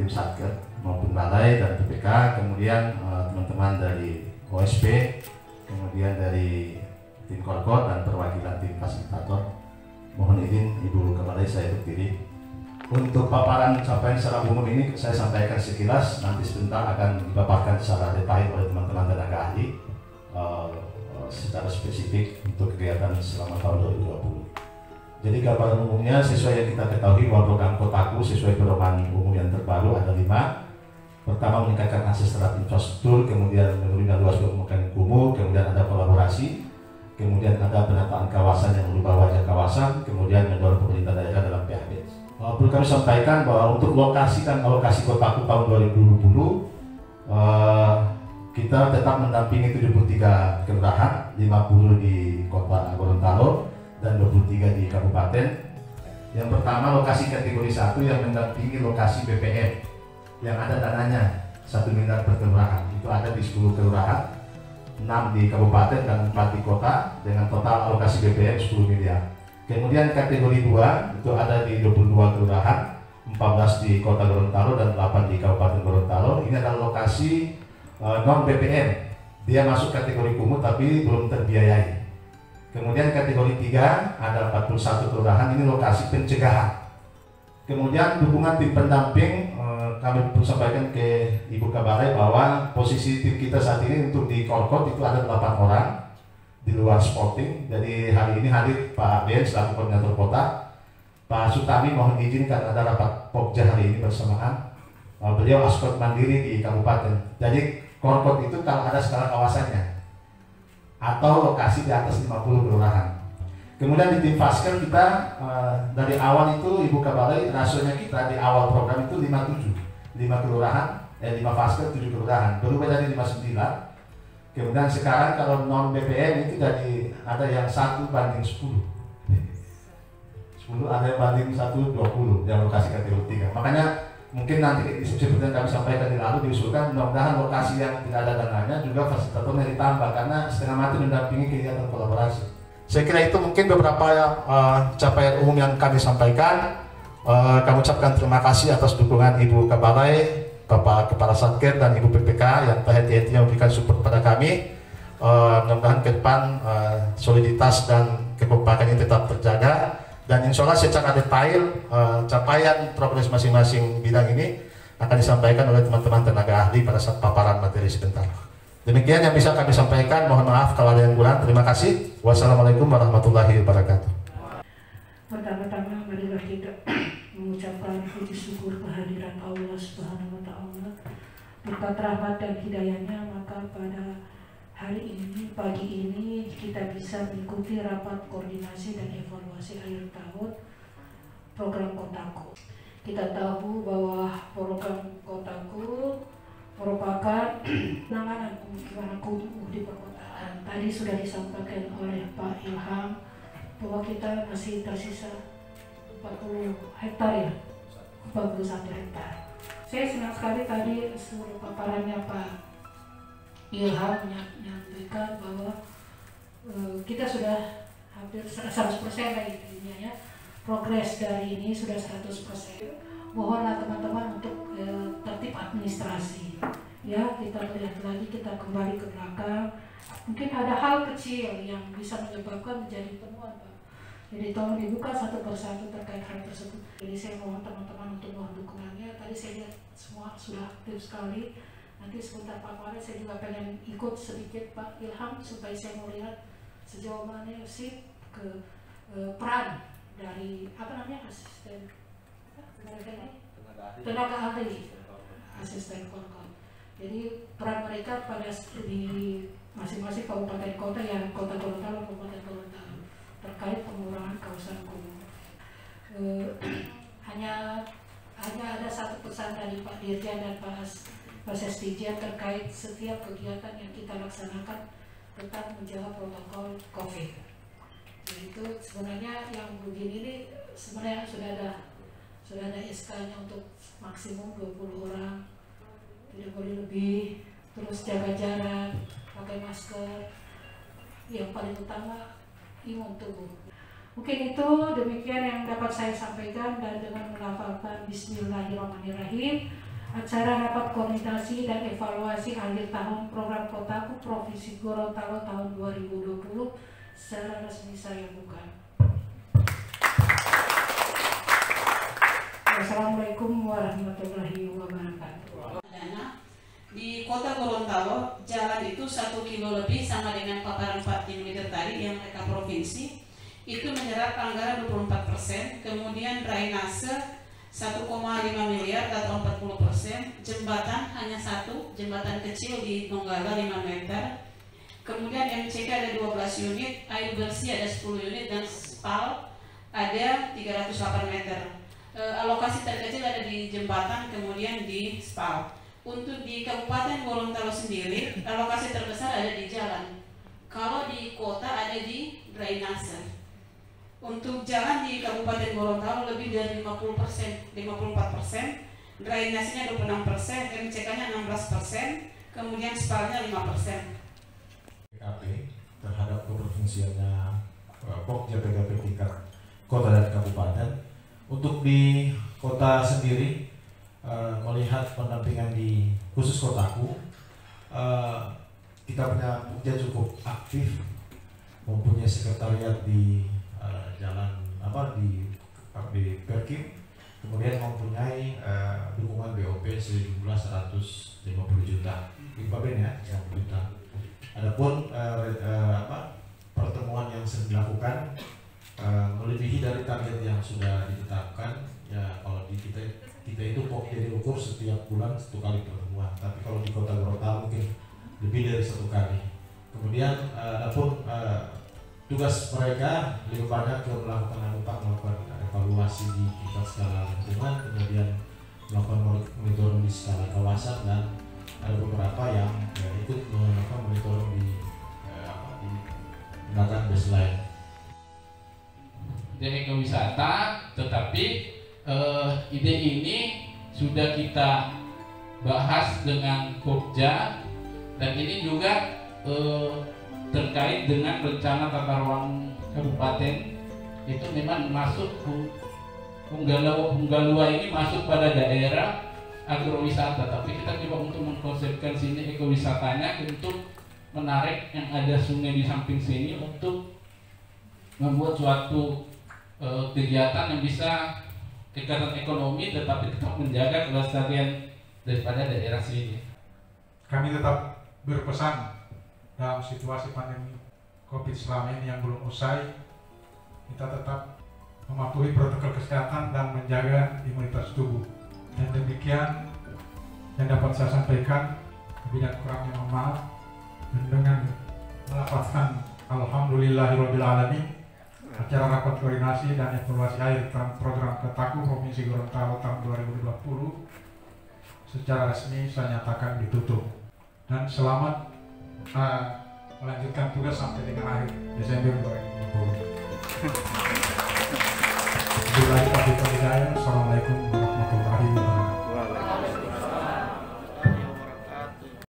tim Satker maupun Balai dan PPK, kemudian teman-teman dari OSP, kemudian dari tim Korkot dan perwakilan tim fasilitator. Mohon izin Ibu Kepala saya berdiri. Untuk paparan capaian secara umum ini saya sampaikan sekilas, nanti sebentar akan dipaparkan secara detail oleh teman-teman tenaga ahli secara spesifik untuk kegiatan selama tahun 2020. Jadi gambaran umumnya sesuai yang kita ketahui bahwa program Kotaku sesuai pedoman umum yang terbaru ada 5. Pertama, meningkatkan akses terhadap infrastruktur, kemudian menurunkan luas pemukiman kumuh, kemudian ada kolaborasi, kemudian ada penataan kawasan yang merubah wajah kawasan, kemudian mendorong pemerintah daerah dalam PHB. Perlu kami sampaikan bahwa untuk lokasi dan alokasi Kotaku tahun 2020 kita tetap mendampingi 73 kelurahan, 50 di Kota Gorontalo dan 23 di kabupaten. Yang pertama, lokasi kategori 1 yang mendampingi lokasi BPM yang ada dananya 1 miliar per kelurahan. Itu ada di 10 kelurahan, 6 di kabupaten dan 4 di kota dengan total alokasi BPM 10 miliar. Kemudian kategori 2 itu ada di 22 kelurahan, 14 di Kota Gorontalo dan 8 di Kabupaten Gorontalo. Ini adalah lokasi non BPM. Dia masuk kategori kumuh tapi belum terbiayai. Kemudian kategori 3 ada 41 kelurahan, ini lokasi pencegahan. Kemudian dukungan tim pendamping, kami perlu sampaikan ke Ibu Kabalai bahwa posisi tim kita saat ini untuk di Korkot itu ada 8 orang di luar sporting. Jadi hari ini hadir Pak Ben selaku koordinator kota, Pak Sutami mohon izin karena ada rapat Pokja hari ini bersamaan. Beliau askot mandiri di kabupaten. Jadi Korkot itu kalau ada skala kawasannya atau lokasi di atas 50 kelurahan. Kemudian di tim Fasker kita dari awal itu Ibu Kabalai rasionya kita di awal program itu 57, 5 kelurahan, 5 Fasker 7 kelurahan, berubah dari 59. Kemudian sekarang kalau non BPM itu jadi ada yang 1 banding 10, 10 ada yang banding 1:20 yang lokasi kategori 3. Makanya mungkin nanti seperti yang kami sampaikan di lalu diusulkan mudah-mudahan lokasi yang tidak ada dananya juga fasilitatornya ditambah karena setengah mati mendampingi kegiatan kolaborasi. Saya kira itu mungkin beberapa capaian umum yang kami sampaikan. Kami ucapkan terima kasih atas dukungan Ibu Kabalai, Bapak Kepala Satker dan Ibu PPK yang hati-hati memberikan support pada kami. Mudah-mudahan ke depan soliditas dan kekompakan ini tetap terjaga, dan insya Allah secara detail capaian progres masing-masing bidang ini akan disampaikan oleh teman-teman tenaga ahli pada saat paparan materi sebentar. Demikian yang bisa kami sampaikan, mohon maaf kalau ada yang kurang. Terima kasih. Wassalamualaikum warahmatullahi wabarakatuh. Pertama-tama marilah kita mengucapkan puji syukur kehadiran Allah Subhanahu wa Ta'ala, berkat rahmat dan hidayahnya, maka pada hari ini, pagi ini kita bisa mengikuti rapat koordinasi dan evaluasi akhir tahun program Kotaku. Kita tahu bahwa program Kotaku merupakan penanganan pemukiman kumuh di perkotaan. Tadi sudah disampaikan oleh Pak Ilham bahwa kita masih tersisa 40 hektar ya, 41 hektar. Saya senang sekali tadi seluruh paparannya Pak Ilham menyampaikan bahwa kita sudah hampir 100% lah intinya ya. Progres dari ini sudah 100%. Mohonlah teman-teman untuk tertib administrasi. Ya, kita lihat lagi, kita kembali ke belakang. Mungkin ada hal kecil yang bisa menyebabkan menjadi temuan, Pak. Jadi tolong dibuka satu persatu terkait hal tersebut. Jadi saya mohon teman-teman untuk mohon dukungannya. Tadi saya lihat semua sudah aktif sekali. Nanti sebentar Pak Wali saya juga pengen ikut sedikit Pak Ilham supaya saya mau lihat sejauh mana sih ke peran dari asisten tenaga ahli asisten Korkot. Jadi peran mereka pada di masing-masing kabupaten kota yang Kota Gorontalo, Kabupaten Gorontalo terkait pengurangan kawasan kumuh. Hanya ada satu pesan dari Pak Dirjen dan Pak Sesdijen terkait setiap kegiatan yang kita laksanakan tetap menjaga protokol COVID. Itu sebenarnya yang begini ini sebenarnya sudah ada SK-nya untuk maksimum 20 orang, tidak boleh lebih, terus jaga jarak, pakai masker, yang paling utama imun tubuh. Mungkin itu demikian yang dapat saya sampaikan, dan dengan melafalkan Bismillahirrahmanirrahim Acara rapat koordinasi dan evaluasi akhir tahun program Kotaku Provinsi Gorontalo tahun 2020 secara resmi saya buka. Assalamualaikum warahmatullahi wabarakatuh. Di kota Gorontalo, jalan itu 1 kilo lebih sama dengan paparan 4 km tadi yang mereka provinsi, itu menyerap anggaran 24%, kemudian drainase 1,5 miliar atau 40%, jembatan hanya 1, jembatan kecil di Donggala 5 meter, kemudian MCK ada 12 unit, air bersih ada 10 unit, dan SPAL ada 308 meter. Alokasi terkecil ada di jembatan, kemudian di SPAL. Untuk di Kabupaten Gorontalo sendiri, alokasi terbesar ada di jalan. Kalau di kota ada di drainase. Untuk jalan di Kabupaten Gorontalo lebih dari 54%, drainasenya 26%, MCK-nya 16%, kemudian SPAL-nya 5%. PKP terhadap keprovinsiannya Pokja PKP tingkat kota dan kabupaten. Untuk di kota sendiri, melihat pendampingan di khusus kotaku, kita punya Pokja cukup aktif, mempunyai sekretariat di jalan di Perkim, kemudian mempunyai dukungan BOP sejumlah 150 juta di Baben ya, 150 juta. Adapun pertemuan yang sering dilakukan melebihi dari target yang sudah ditetapkan. Ya, kalau di kita itu Pokja diukur setiap bulan 1 kali pertemuan, tapi kalau di kota Gorontalo mungkin lebih dari 1 kali. Kemudian adapun tugas mereka lebih banyak ke melakukan evaluasi di tingkat skala lingkungan, kemudian melakukan monitoring di skala kawasan, dan ada beberapa yang ikut melakukan monitoring di belakang baseline. Ide ekowisata, tetapi ide ini sudah kita bahas dengan Pokja, dan ini juga terkait dengan rencana tata ruang kabupaten. Itu memang masuk Punggalua ini masuk pada daerah agrowisata, tapi kita coba untuk mengkonsepkan sini ekowisatanya untuk menarik yang ada sungai di samping sini untuk membuat suatu kegiatan yang bisa kegiatan ekonomi tetapi tetap menjaga kelestarian daripada daerah sini. Kami tetap berpesan dalam situasi pandemi COVID selama ini yang belum usai, kita tetap mematuhi protokol kesehatan dan menjaga imunitas tubuh. Dan demikian yang dapat saya sampaikan, lebih dan kurangnya mohon maaf. Dan dengan melafazkan Alhamdulillahirabbil alamin, acara rapat koordinasi dan evaluasi akhir program Kotaku Provinsi Gorontalo tahun 2020 secara resmi saya nyatakan ditutup. Dan selamat melanjutkan tugas sampai dengan akhir Desember 2020. Assalamualaikum warahmatullahi wabarakatuh.